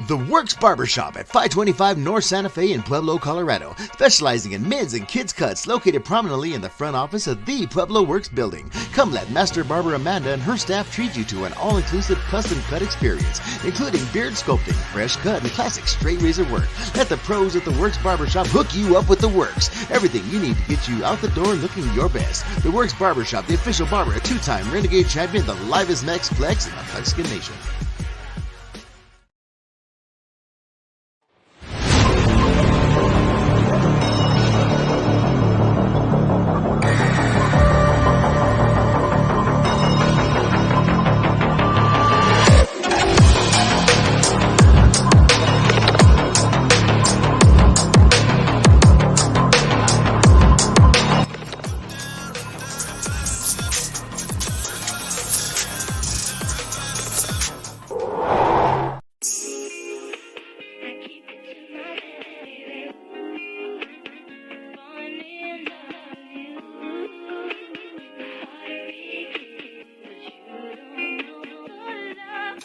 The Works Barbershop at 525 North Santa Fe in Pueblo, Colorado, specializing in men's and kids cuts, located prominently in the front office of the Pueblo Works building. Come let Master Barber Amanda and her staff treat you to an all-inclusive custom cut experience, including beard sculpting, fresh cut, and classic straight razor work. Let the pros at the Works Barbershop hook you up with the works. Everything you need to get you out the door looking your best. The Works Barbershop, the official barber, a two-time Renegade champion, the livest Mex Flex in the Mexican nation.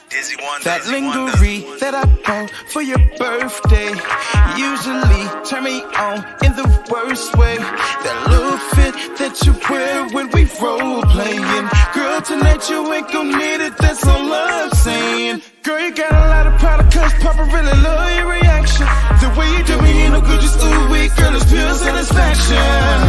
Dizzy Wunda. That lingerie that I bought for your birthday usually turn me on in the worst way. That little fit that you wear when we role playing. Girl, tonight you ain't gon' need it, that's all I'm saying. Girl, you got a lot of product, cause Papa really love your reaction. The way you do me ain't no good, just ooh wee, girl, it's pure satisfaction.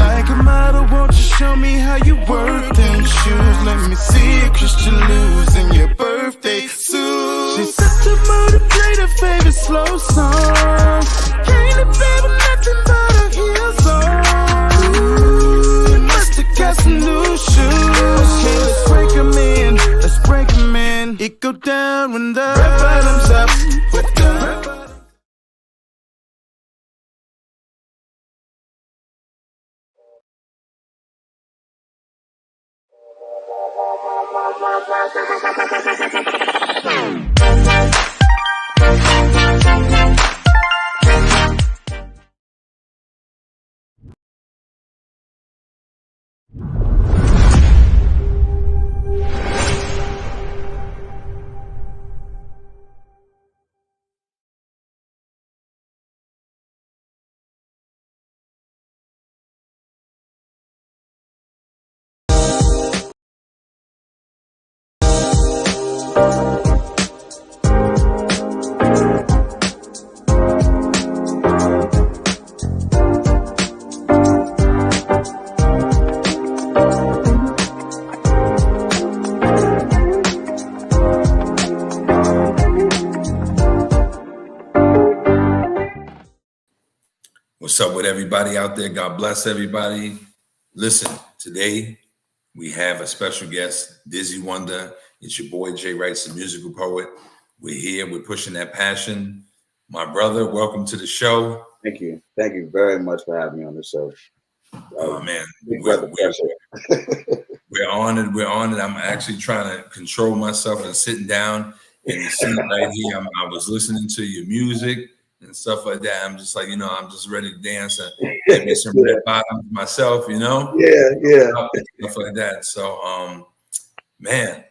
Like a model, won't you show me how you work them shoes? Let me see it, Christian lose in your birthday suit. She set to mode to play the favorite slow song. Can't live with nothing but a heel song. Ooh, you must've got some new shoes. Okay, let's break 'em in, let's break 'em in. It go down when the red bottoms up with the red bottoms. What's up with everybody out there? God bless everybody. Listen, today we have a special guest, Dizzy Wunda. It's your boy, JWRITEZZ, the musical poet. We're here. We're pushing that passion. My brother, welcome to the show. Thank you. Thank you very much for having me on the show. Oh, man. We're honored. We're honored. I'm actually trying to control myself and sitting down in the seat right here. I was listening to your music and stuff like that. I'm just like, I'm just ready to dance and maybe some red bottoms myself, Yeah. Stuff like that. So, man,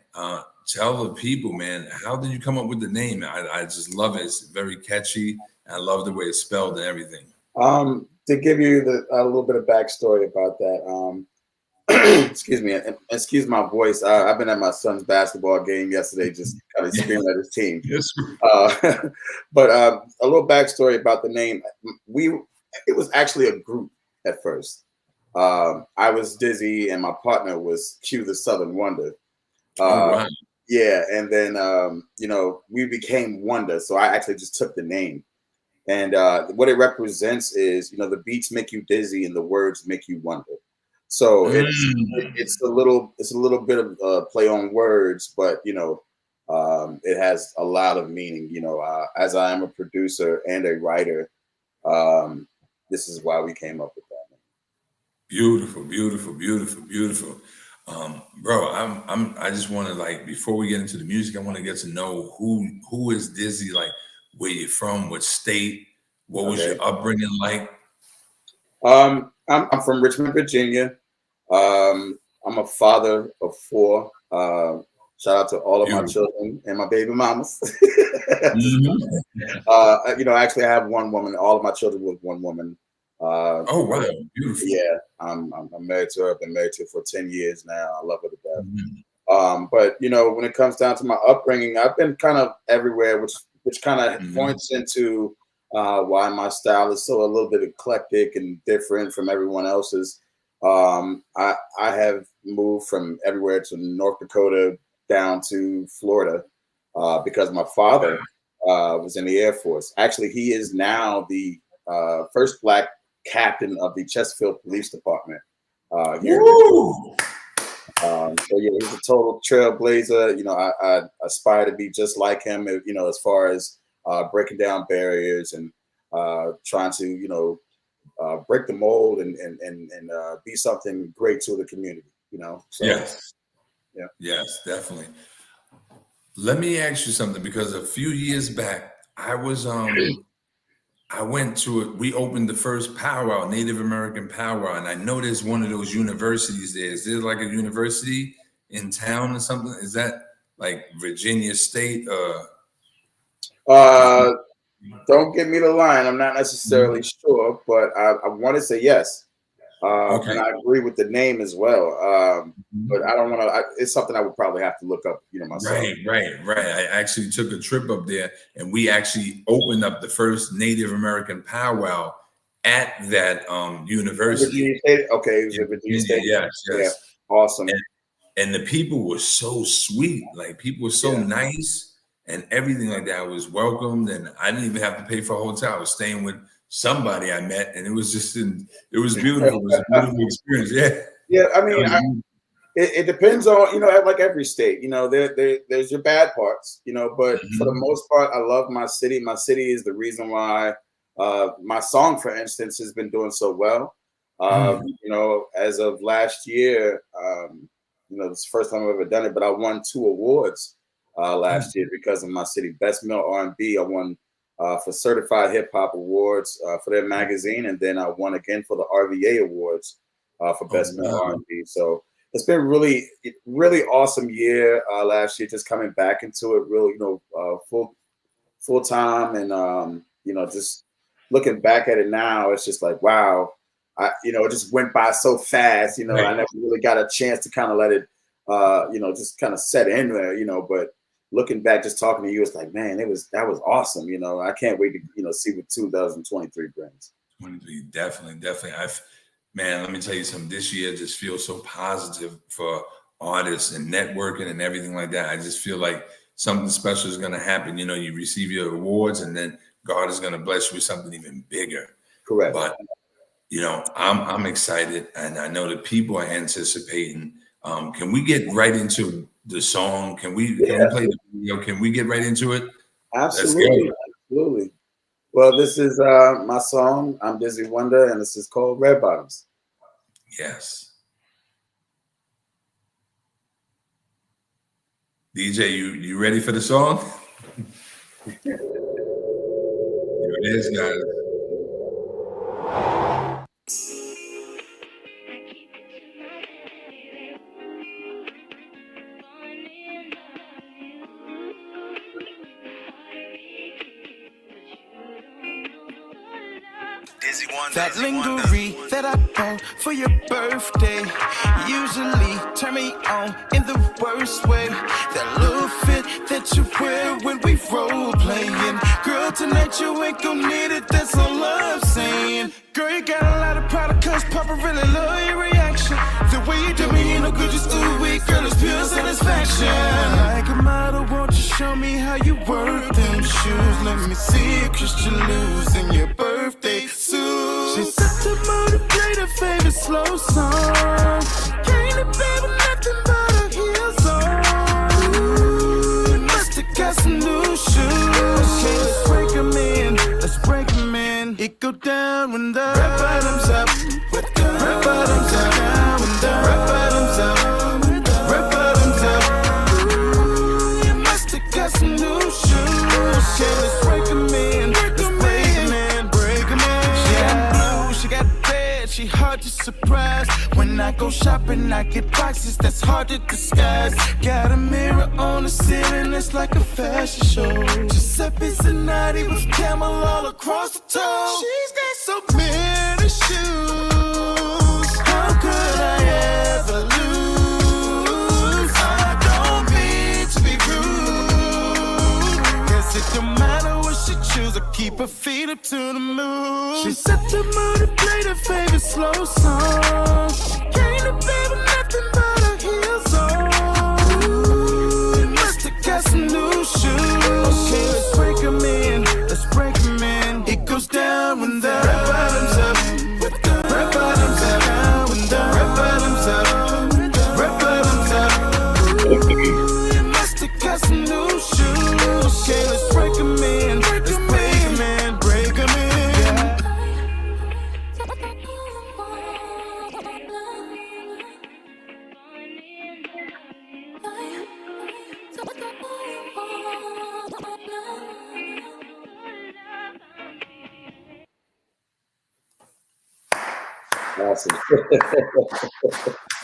tell the people, man, how did you come up with the name? I just love it. It's very catchy. I love the way it's spelled and everything. To give you a little bit of backstory about that, excuse me, and excuse my voice. I've been at my son's basketball game yesterday, just kind of screaming at his team. Yes. But a little backstory about the name. It was actually a group at first. I was Dizzy, and my partner was Q the Southern Wonder. Right. Yeah, and then we became Wunda, so I actually just took the name. And what it represents is, the beats make you dizzy and the words make you wonder. So it's a little bit of play on words, but it has a lot of meaning. As I am a producer and a writer, this is why we came up with that. Beautiful, beautiful, beautiful, beautiful. Bro, I just want to, before we get into the music, I want to get to know who is Dizzy, where you're from, what state, what was your upbringing like? I'm from Richmond, Virginia. I'm a father of 4. Shout out to all of my children and my baby mamas. Actually, I have one woman. All of my children with one woman. Oh wow, beautiful. Yeah, I'm married to her. I've been married to her for 10 years now. I love her to death. But when it comes down to my upbringing, I've been kind of everywhere, which kind of points into why my style is so a little bit eclectic and different from everyone else's. I have moved from everywhere to North Dakota down to Florida because my father was in the Air Force. Actually, he is now the first Black captain of the Chesterfield Police Department. Here so yeah, he's a total trailblazer. I aspire to be just like him. As far as breaking down barriers and trying to break the mold and be something great to the community. So, yes, yeah, yes, definitely. Let me ask you something, because a few years back I was I went to it. We opened the first powwow, Native American powwow, and I know there's one of those universities there. Is there like a university in town or something? Is that like Virginia State? Don't give me the line. I'm not necessarily sure, but I want to say yes. Okay. And I agree with the name as well. But I don't want to. It's something I would probably have to look up, myself. Right. I actually took a trip up there, and we actually opened up the first Native American powwow at that university. Virginia State? Okay, it was at Virginia State. Yes. Yeah, awesome. And the people were so sweet. Like, people were so nice, and everything like that. I was welcomed, and I didn't even have to pay for a hotel. I was staying with somebody I met, and it was just it was beautiful. It was a beautiful experience. Yeah. I mean, it depends on like every state. There's your bad parts. But for the most part, I love my city. My city is the reason why my song, for instance, has been doing so well. As of last year, it's the first time I've ever done it, but I won 2 awards last year because of my city. Best Male R&B, I won for Certified Hip Hop Awards for their magazine, and then I won again for the RVA Awards for Best Male R&B. So it's been really awesome year last year, just coming back into it, really, full time, and just looking back at it now, it's just like, wow, it just went by so fast. I never really got a chance to kind of let it, just kind of set in there, but looking back, just talking to you, it's like, man, that was awesome. I can't wait to, see what 2023 brings. 23, definitely. Man, let me tell you something. This year just feels so positive for artists and networking and everything like that. I just feel like something special is going to happen. You receive your awards, and then God is going to bless you with something even bigger. Correct. But I'm excited, and I know that people are anticipating. Can we get right into the song? Can we play the video? Can we get right into it? Absolutely. Well, this is my song. I'm Dizzy Wunda, and this is called Red Bottoms. Yes. DJ, you ready for the song? Here it is, guys. Dizzy Wunda. That lingerie that I bought for your birthday usually turn me on in the worst way. That little fit that you wear when we role playing. Girl, tonight you ain't gon' need it, that's all I'm saying. Girl, you got a lot of product, cause Papa really love your reaction. The way you do me ain't no good, just ooh wee, girl, it's pure satisfaction. Like a model, won't you show me how you work them shoes? Let me see you Christian lose in your birthday suit. She set to motivate her favorite slow song. Can't it be with nothing but her heels on? Ooh, you must've got some new shoes. Okay, let's break 'em in, It go down when the red bottoms up. With the red bottoms up. Down when the red bottoms up. Red bottoms up. Ooh, you must've got some new shoes. Okay, let's break 'em in. She got blue, she got red, she hard to surprise. When I go shopping and I get boxes that's hard to disguise. Got a mirror on the ceiling, it's like a fashion show. Giuseppe Zanotti with camel all across the toe. She's got so many shoes. How could I ever lose? I don't mean to be rude, 'cause it don't matter what she choose, I keep her feet up to the moon. She set the mood and played her favorite slow song. Can't a baby nothing but her heels on. Ooh, you must have got some new shoes. Okay, let's break 'em in, let's break 'em in. It goes down when the red bottoms up, with the red bottoms up, when the red bottoms up, red bottoms up. Ooh, you must have got some new shoes. Okay, let's break 'em in, let's break 'em in, break 'em in. Awesome.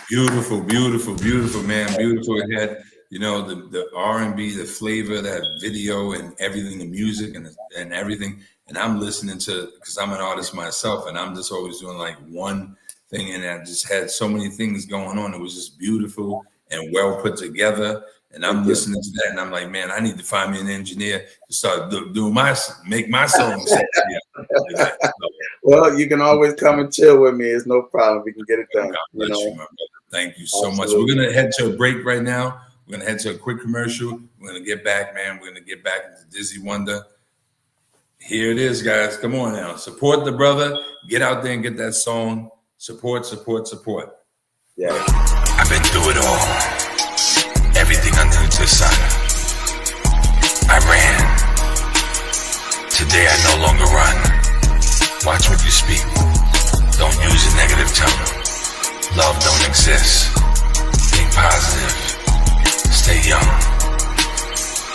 Beautiful, beautiful, beautiful, man. Beautiful. It had, you know, the R&B, the flavor, that video and everything, the music and everything. And I'm listening to, because I'm an artist myself, and I'm just always doing like one thing, and I just had so many things going on. It was just beautiful and well put together. And I'm listening to that, and I'm like, man, I need to find me an engineer to start doing make my songs. Well, you can always come and chill with me. It's no problem. We can get it done. God bless you, my brother. Thank you so much. Absolutely. We're going to head to a break right now. We're going to head to a quick commercial. We're going to get back, man. We're going to get back into Dizzy Wunda. Here it is, guys. Come on now. Support the brother. Get out there and get that song. Support, support, support. Yeah. I've been through it all. Everything under the sun. I ran. Today I no longer run. Watch what you speak. Don't use a negative tongue. Love don't exist. Think positive. Stay young.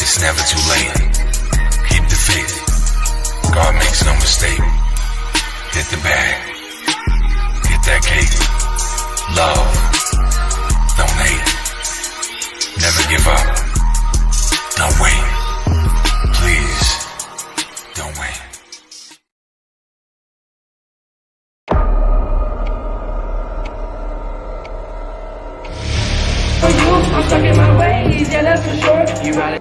It's never too late. Keep the faith. God makes no mistake. Hit the bag. Get that cake. Love. Don't hate. Never give up. Don't wait. Please. Don't wait. I'm stuck in my ways, yeah, that's for sure. You got it.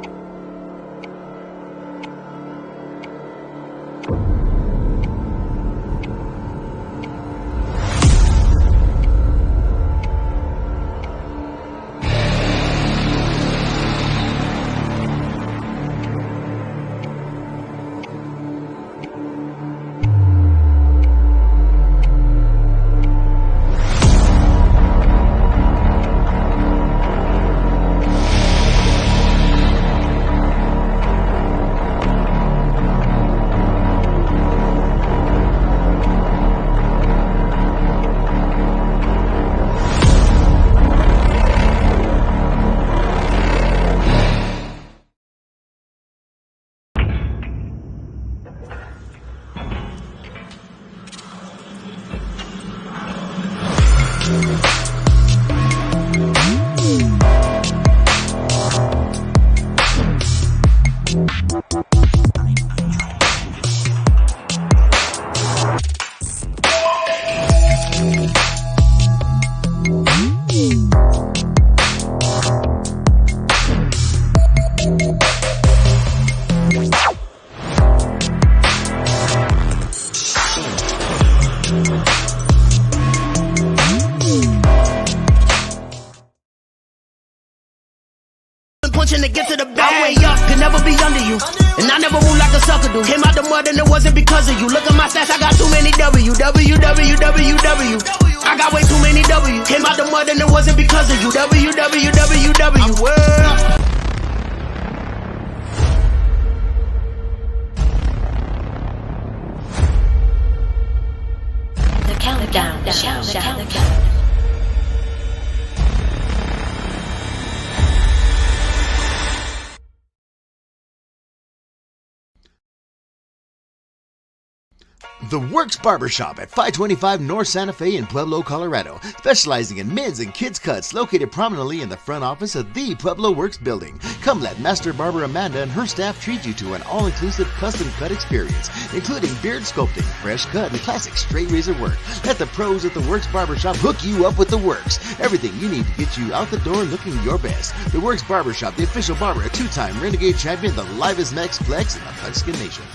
Punching to get to the bag. I way up, could never be under you. And I never move like a sucker do. Came out the mud and it wasn't because of you. Look at my stats, I got too many W. W, W, W, W. I got way too many W. Came out the mud and it wasn't because of you. W, W, W, W. The countdown, the countdown. The Works Barbershop at 525 North Santa Fe in Pueblo, Colorado, specializing in men's and kids cuts, located prominently in the front office of the Pueblo Works building. Come let Master Barber Amanda and her staff treat you to an all-inclusive custom cut experience, including beard sculpting, fresh cut, and classic straight razor work. Let the pros at the Works Barbershop hook you up with the works. Everything you need to get you out the door looking your best. The Works Barbershop, the official barber, a two-time Renegade champion, the livest Mexplex in the Mexican nation.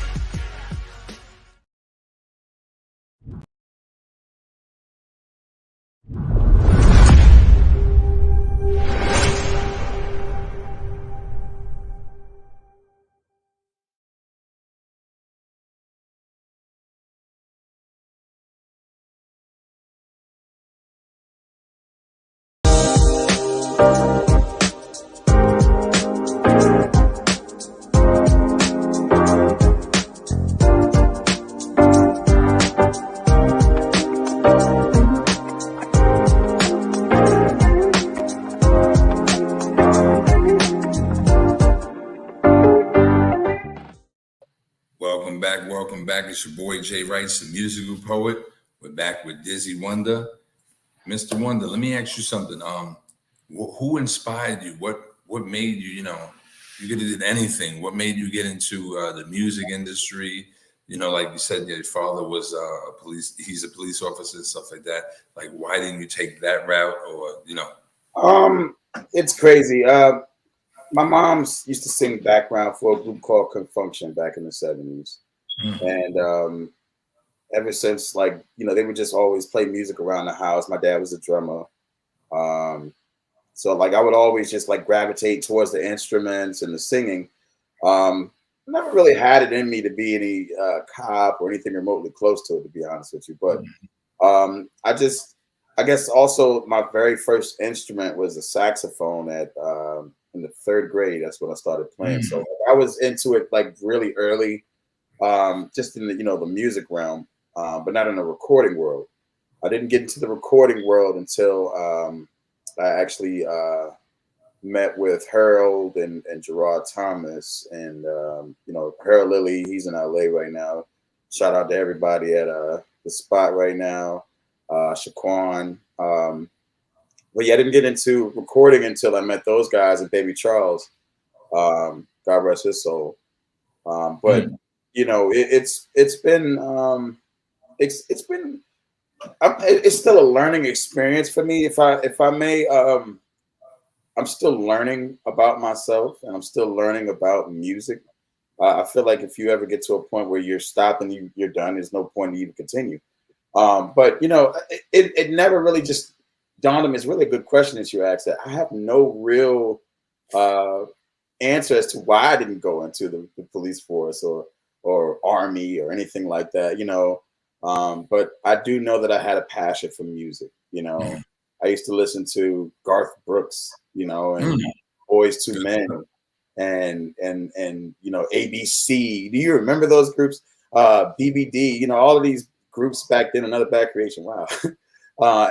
Welcome back. It's your boy JWRITEZZ, the musical poet. We're back with Dizzy Wunda. Mr. Wunda, let me ask you something. Who inspired you? What made you, you could have did anything. What made you get into the music industry? Like you said, your father was he's a police officer and stuff like that. Like, why didn't you take that route It's crazy. My mom used to sing background for a group called Confunction back in the 70s. And ever since, they would just always play music around the house. My dad was a drummer. So I would always just gravitate towards the instruments and the singing. Never really had it in me to be any cop or anything remotely close to it, to be honest with you. But I guess also my very first instrument was a saxophone in the 3rd grade. That's when I started playing. So I was into it really early, just in the the music realm, but not in the recording world. I didn't get into the recording world until I actually met with Harold and Gerard Thomas and Harold Lilly. He's in LA right now. Shout out to everybody at the spot right now. Shaquan. But yeah, I didn't get into recording until I met those guys and Baby Charles. God rest his soul. But it's been it's still a learning experience for me. If I may, I'm still learning about myself and I'm still learning about music. I feel like if you ever get to a point where you're stopped and you're done, there's no point to even continue. But it never really just dawned on me. It's really a good question that you asked. That I have no real answer as to why I didn't go into the police force or army or anything like that. But I do know that I had a passion for music. I used to listen to Garth Brooks, and Boys II Men, and ABC. Do you remember those groups? BBD. All of these groups back then. Another Bad Creation. Wow.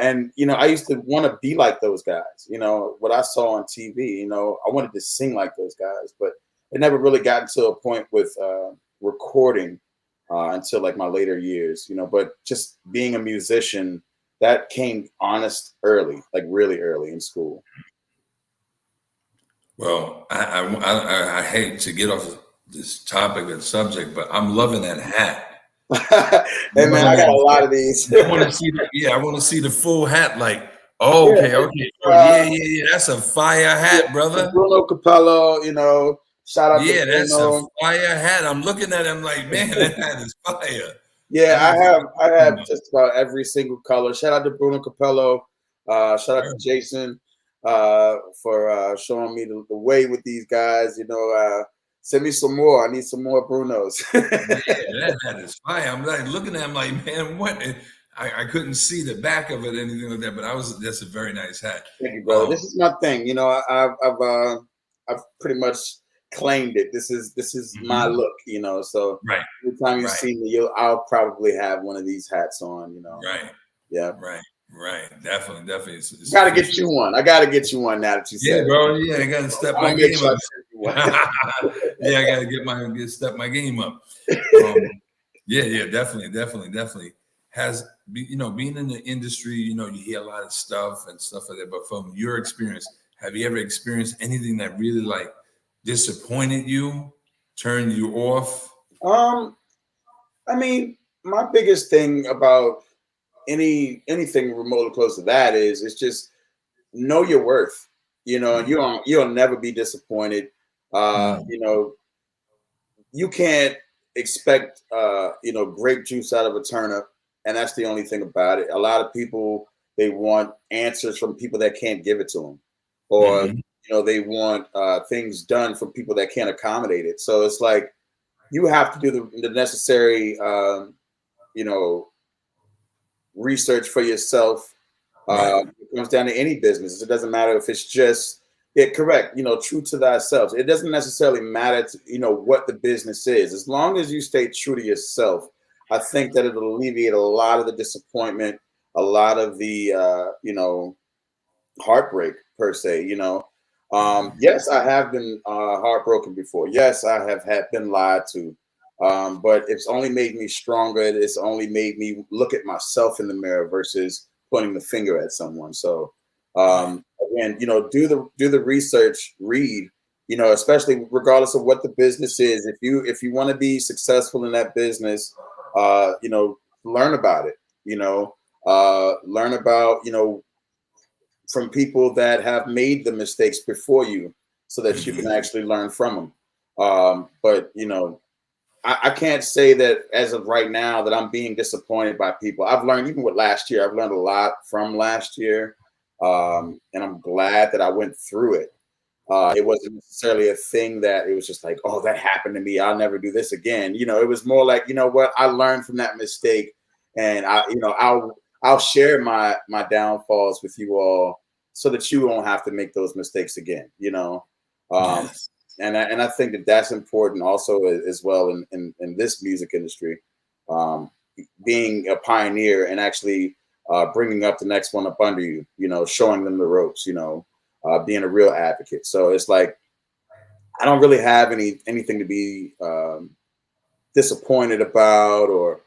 And I used to want to be like those guys. What I saw on TV. I wanted to sing like those guys, but it never really got to a point with recording until my later years. But just being a musician, that came honest early, really early in school. Well, I hate to get off this topic and subject, but I'm loving that hat. Hey man, I got a lot of these. I want to see the full hat. Okay. Yeah. That's a fire hat, brother. Bruno Capello, shout out to Bruno. That's a fire hat. I'm looking at him like, man, that hat is fire. Yeah, I have just about every single color. Shout out to Bruno Capello. Shout out to Jason for showing me the way with these guys. Send me some more. I need some more Brunos. That hat is fire. I'm looking at him like, man, what? I couldn't see the back of it, anything like that. But that's a very nice hat. Thank you, brother. This is my thing. I've pretty much claimed it. This is my look. So every time you see me, I'll probably have one of these hats on. Right. Yeah. Right. Definitely. Gotta get you one. I gotta get you one now that you said. Yeah, bro. Yeah, I gotta step my game up. Yeah, I gotta step my game up. Yeah, definitely. Being in the industry, you hear a lot of stuff and stuff like that. But from your experience, have you ever experienced anything that really like disappointed you, turned you off? I mean, my biggest thing about anything remotely close to that is it's just know your worth. And you'll never be disappointed. You can't expect grape juice out of a turnip, and that's the only thing about it. A lot of people, they want answers from people that can't give it to them, or they want things done from people that can't accommodate it. So it's like you have to do the necessary research for yourself. It comes down to any business. It doesn't matter if it's just correct, true to thyself. It doesn't necessarily matter what the business is. As long as you stay true to yourself, I think that it'll alleviate a lot of the disappointment, a lot of the heartbreak per se. Yes, I have been heartbroken before. Yes, I have been lied to. But it's only made me stronger. It's only made me look at myself in the mirror versus pointing the finger at someone. So again, do the research, read, especially regardless of what the business is. If you want to be successful in that business, learn about it. Learn about from people that have made the mistakes before you, so that you can actually learn from them. But I can't say that as of right now that I'm being disappointed by people. I've learned, even with last year, I've learned a lot from last year. And I'm glad that I went through it. It wasn't necessarily a thing that it was just like, oh, that happened to me, I'll never do this again. It was more like, what, I learned from that mistake, and I'll share my downfalls with you all so that you won't have to make those mistakes again. Yes. And I think that that's important also as well in this music industry, being a pioneer and actually bringing up the next one up under you, showing them the ropes, being a real advocate. So it's like, I don't really have anything to be disappointed about, or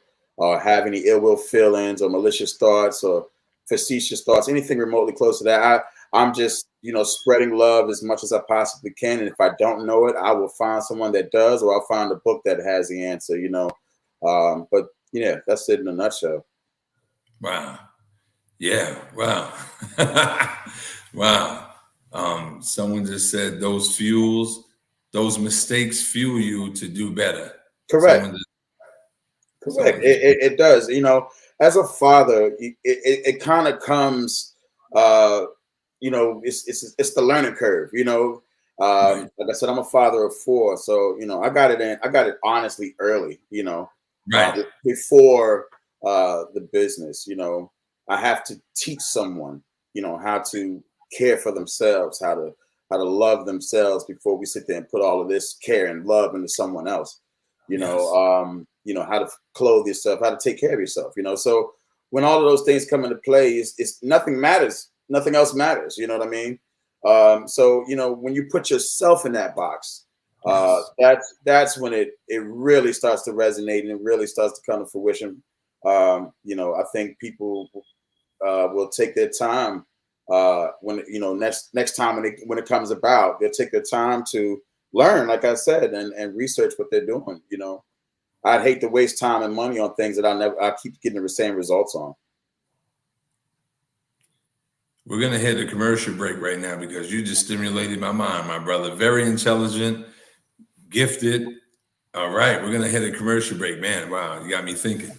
have any ill will feelings or malicious thoughts or facetious thoughts, anything remotely close to that. I'm just, spreading love as much as I possibly can. And if I don't know it, I will find someone that does, or I'll find a book that has the answer, But yeah, that's it in a nutshell. Wow. Yeah. Wow. Wow. Someone just said those mistakes fuel you to do better. Correct. Correct. It does. As a father, it kind of comes, it's the learning curve, Like I said, I'm a father of 4. So, I got it honestly early, before the business. I have to teach someone, how to care for themselves, how to love themselves before we sit there and put all of this care and love into someone else. How to clothe yourself, how to take care of yourself. So when all of those things come into play, it's nothing matters. Nothing else matters. You know what I mean? So, when you put yourself in that box, that's when it really starts to resonate, and it really starts to come to fruition. I think people will take their time when, next time when it comes about, they'll take their time to learn, like I said, and research what they're doing. I'd hate to waste time and money on things that I keep getting the same results on. We're going to hit a commercial break right now because you just stimulated my mind, my brother. Very intelligent, gifted. All right, we're going to hit a commercial break. Man, wow, you got me thinking.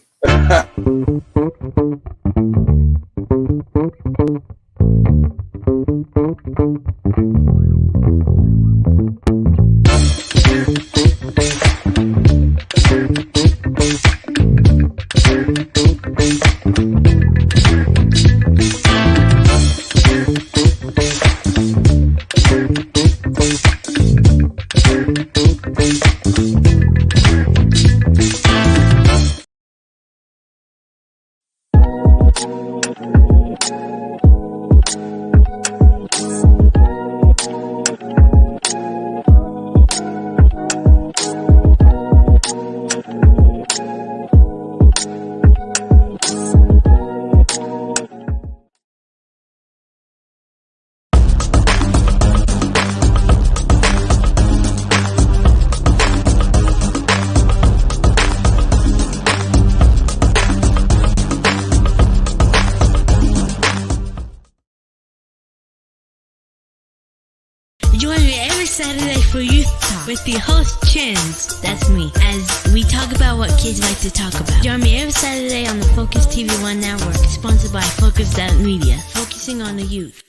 Join me every Saturday for Youth Talk with the host Chins, that's me, as we talk about what kids like to talk about. Join me every Saturday on the Focus TV One Network, sponsored by Focuz Media, focusing on the youth.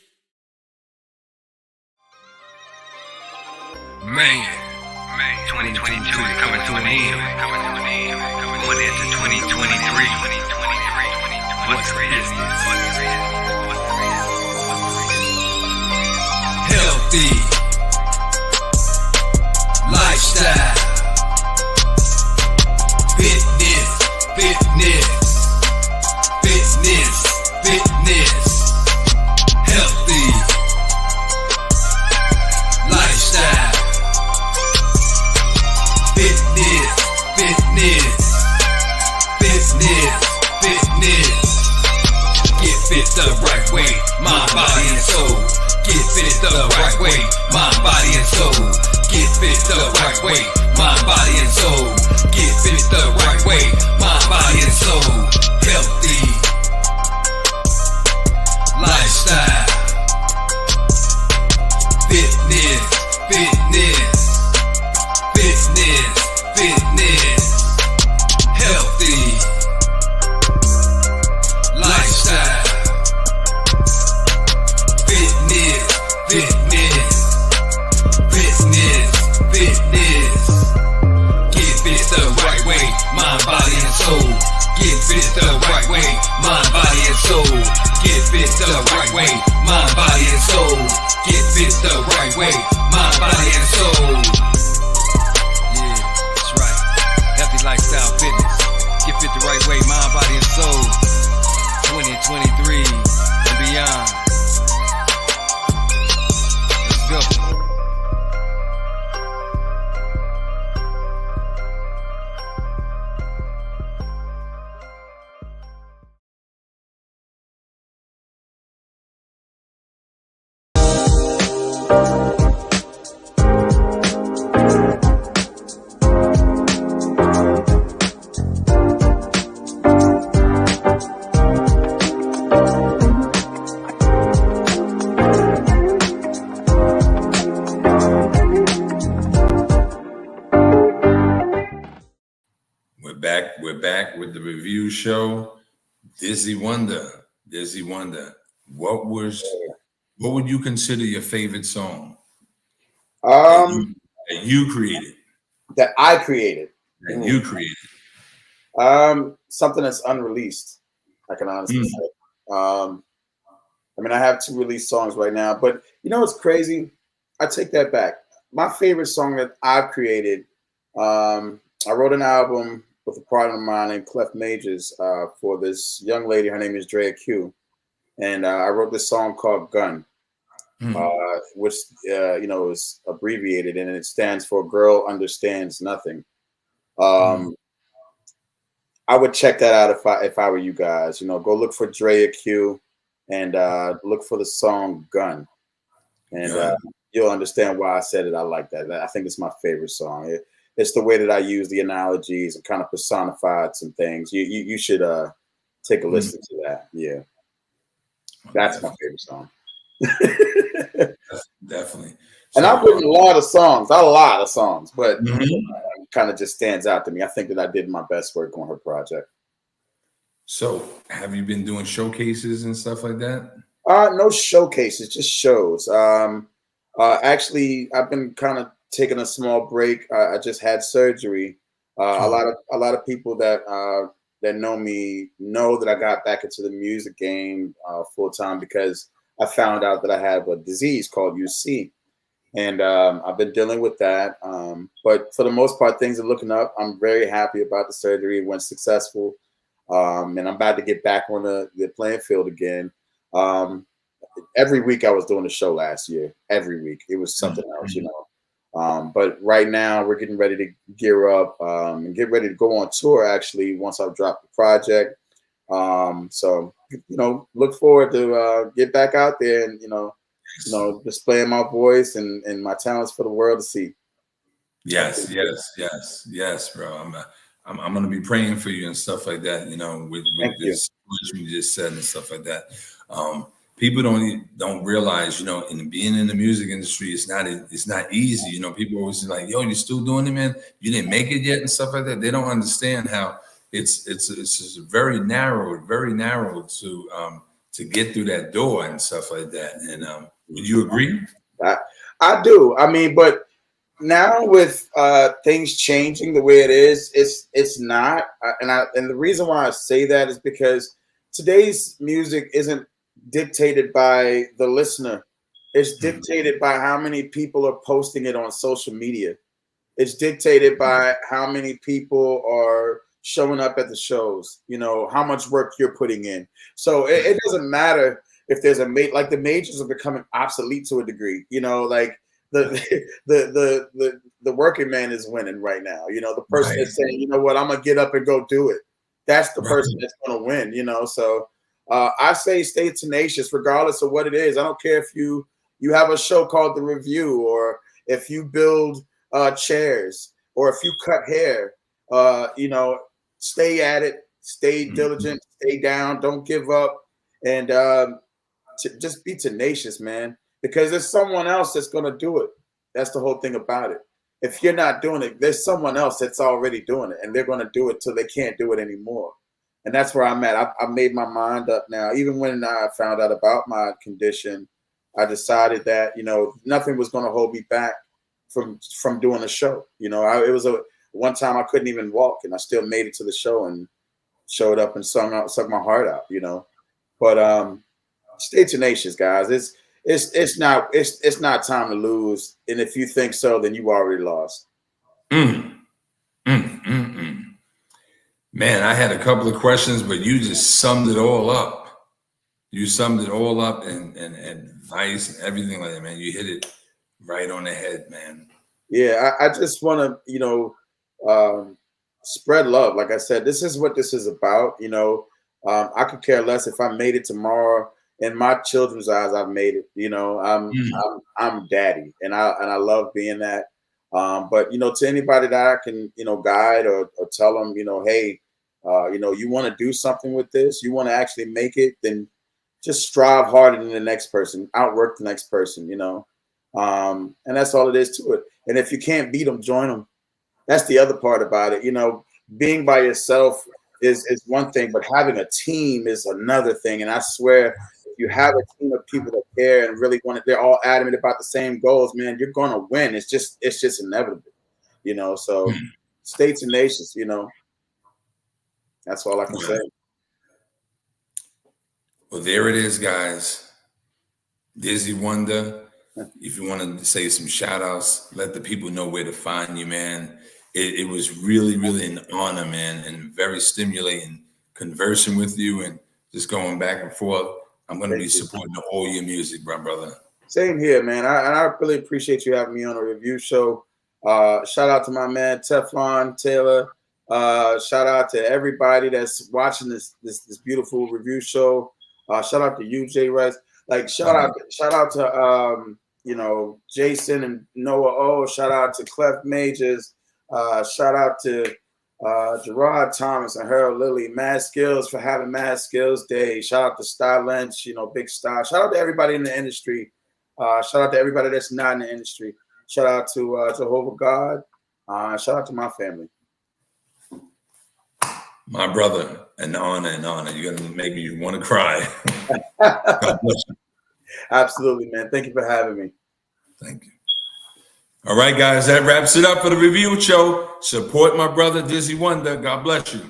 Man, 2022 is coming to an end. Going into 2023. What's this? Healthy lifestyle, fitness, healthy lifestyle, fitness. Get fit the right way, mind, body, and soul. Get fit the right way, mind, body, and soul. Get fit the right way, mind, body, and soul. Get fit the right way, mind, body, and soul. Healthy lifestyle, fitness. Healthy lifestyle, fitness. Get fit the right way, mind, body, and soul. Get fit the right way, mind, body, and soul. Get fit the right way, mind, body, and soul. Get fit the right way, mind, body, and soul. Yeah, that's right. Healthy lifestyle fitness. Get fit the right way, mind, body, and soul. 2023 and beyond. Let's go. We're back with the review show. Dizzy Wunda. What would you consider your favorite song? That you created. That I created. That you created. Something that's unreleased, I can honestly say. I mean, I have 2 released songs right now, but you know what's crazy? I take that back. My favorite song that I've created, I wrote an album with a partner of mine named Clef Majors for this young lady. Her name is Drea Q. And I wrote this song called Gun, which, is abbreviated, and it stands for Girl Understands Nothing. I would check that out if I were you guys. Go look for Drea Q and look for the song Gun. And you'll understand why I said it. I like that. I think it's my favorite song. It's the way that I use the analogies and kind of personified some things. You should take a listen to that. Yeah. That's my favorite song. Definitely. And I've written a lot of songs, but kind of just stands out to me. I think that I did my best work on her project. So have you been doing showcases and stuff like that? No showcases, just shows. Actually, I've been kind of taking a small break. I just had surgery. A lot of people that know me know that I got back into the music game full time because I found out that I have a disease called UC, and I've been dealing with that. But for the most part, things are looking up. I'm very happy about the surgery. It went successful, and I'm about to get back on the playing field again. Every week I was doing a show last year. Every week it was something else, But right now we're getting ready to gear up and get ready to go on tour. Actually, once I've dropped the project, so look forward to get back out there and displaying my voice and my talents for the world to see. Yes, bro. I'm gonna be praying for you and stuff like that. With this what you just said and stuff like that. people don't realize, in being in the music industry, it's not easy. People always like, yo, you still doing it, man? You didn't make it yet and stuff like that. They don't understand how it's very narrow to get through that door and stuff like that. And would you agree? I do. I mean, but now with things changing the way it is, it's not. And the reason why I say that is because today's music isn't dictated by the listener. It's dictated by how many people are posting it on social media. It's dictated by how many people are showing up at the shows, how much work you're putting in. So it doesn't matter if there's like the majors are becoming obsolete to a degree, like the working man is winning right now. The person that's saying, you know what, I'm gonna get up and go do it. That's the person that's gonna win, So I say stay tenacious regardless of what it is. I don't care if you have a show called The Review, or if you build chairs, or if you cut hair, stay at it, stay diligent, stay down, don't give up, and just be tenacious, man, because there's someone else that's going to do it. That's the whole thing about it. If you're not doing it, there's someone else that's already doing it, and they're going to do it till they can't do it anymore. And that's where I'm at. I made my mind up now. Even when I found out about my condition, I decided that, nothing was going to hold me back from doing a show. It was one time I couldn't even walk, and I still made it to the show and showed up and sung my heart out, But stay tenacious, guys. It's not time to lose. And if you think so, then you already lost. Man, I had a couple of questions, but you just summed it all up. You summed it all up and advice and everything like that, man. You hit it right on the head, man. Yeah, I just want to, spread love. Like I said, this is what this is about. I could care less if I made it tomorrow. In my children's eyes, I've made it. I'm daddy, and I love being that. But to anybody that I can guide or tell them, hey, you want to do something with this, you want to actually make it, then just strive harder than the next person, outwork the next person, and that's all it is to it. And if you can't beat them, join them. That's the other part about it. Being by yourself is one thing, but having a team is another thing. And I swear, if you have a team of people that care and really want it, they're all adamant about the same goals, man, you're going to win. It's just inevitable, so stay tenacious, that's all I can say. Well, there it is, guys. Dizzy Wunda. If you want to say some shout outs, let the people know where to find you, man. It was really, really an honor, man, and very stimulating conversing with you and just going back and forth. I'm going to be supporting all your music, brother. Same here, man. I really appreciate you having me on a review show. Shout out to my man, Teflon Taylor. Shout out to everybody that's watching this beautiful review show. Shout out to you, JWRITEZZ. Like, shout out to Jason and Noah O. Shout out to Clef Majors. Shout out to Gerard Thomas and Harold Lilly. Mad Skills for having Mad Skills Day. Shout out to Star Lynch, Big Star. Shout out to everybody in the industry. Shout out to everybody that's not in the industry. Shout out to Jehovah God. Shout out to my family. My brother, an honor. You're going to make me want to cry. God bless you. Absolutely, man. Thank you for having me. Thank you. All right, guys, that wraps it up for the review show. Support my brother, Dizzy Wunda. God bless you.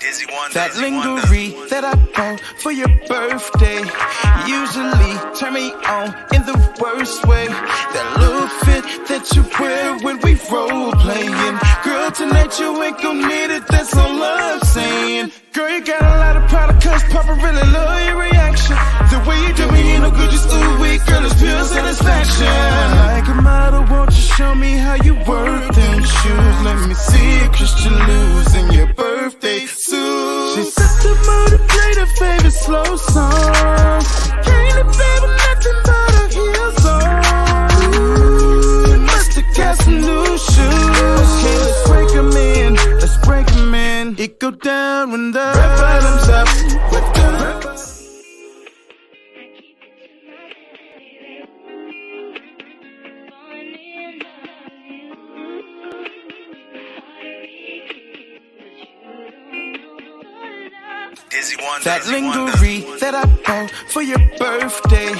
That lingerie that I bought for your birthday usually turn me on in the worst way. That little fit that you wear when we role playing. Girl, tonight you ain't gon' need it, that's all I'm saying. Girl, you got a lot of product, cause Papa really love your reaction. The way you do me ain't no good, just ooh wee, girl, it's pure satisfaction. Like a model, won't you show me how you work them shoes? Let me see you Christian lose in your birthday suit. She set the mood to play the favorite slow song. Can't live with nothing but her heels on. Ooh, you must've got some new shoes. Okay, let's break 'em in, let's break 'em in. It go down when the bottom's up with the Dizzy Wunda. That lingerie that I bought for your birthday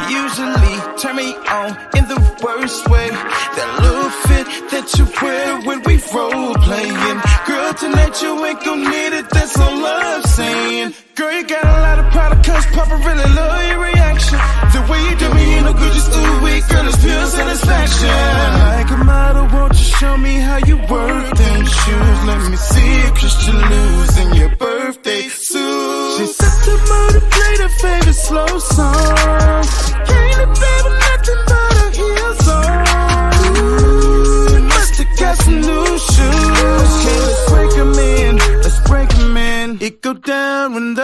usually turn me on in the worst way. That little fit that you wear when we role playing. Girl, tonight you ain't gon' need it, that's all I'm saying. Girl, you got a lot of product, cause Papa really love your reaction. The way you do me ain't no good, just ooh wee, girl, it's pure satisfaction. Like a model, won't you show me how you work them shoes? Let me see you Christian lose in your birthday suit. She set the mood to play the favorite slow song. Can't live with nothing but her heels on. Ooh, you must've got some new shoes. Okay, let's break 'em in, let's break 'em in. It go down when the